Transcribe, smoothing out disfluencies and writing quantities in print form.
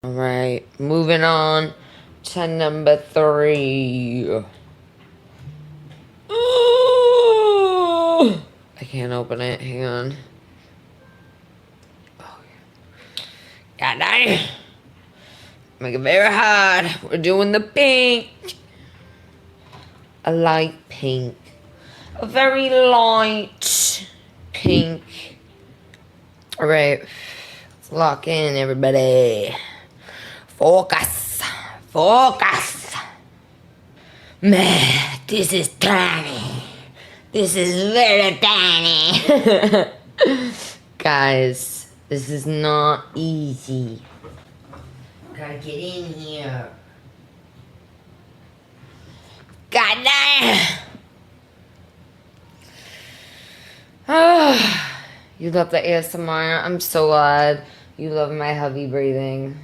Alright, moving on to number 3. I can't open it. Hang on. Oh, God dang it. Make it very hard. We're doing the pink. A light pink. A very light pink. Alright. Let's lock in, everybody. Focus. Focus. Man, this is tiny. This is very tiny. Guys, this is not easy. Gotta get in here. God damn. You love the ASMR. I'm so glad you love my heavy breathing.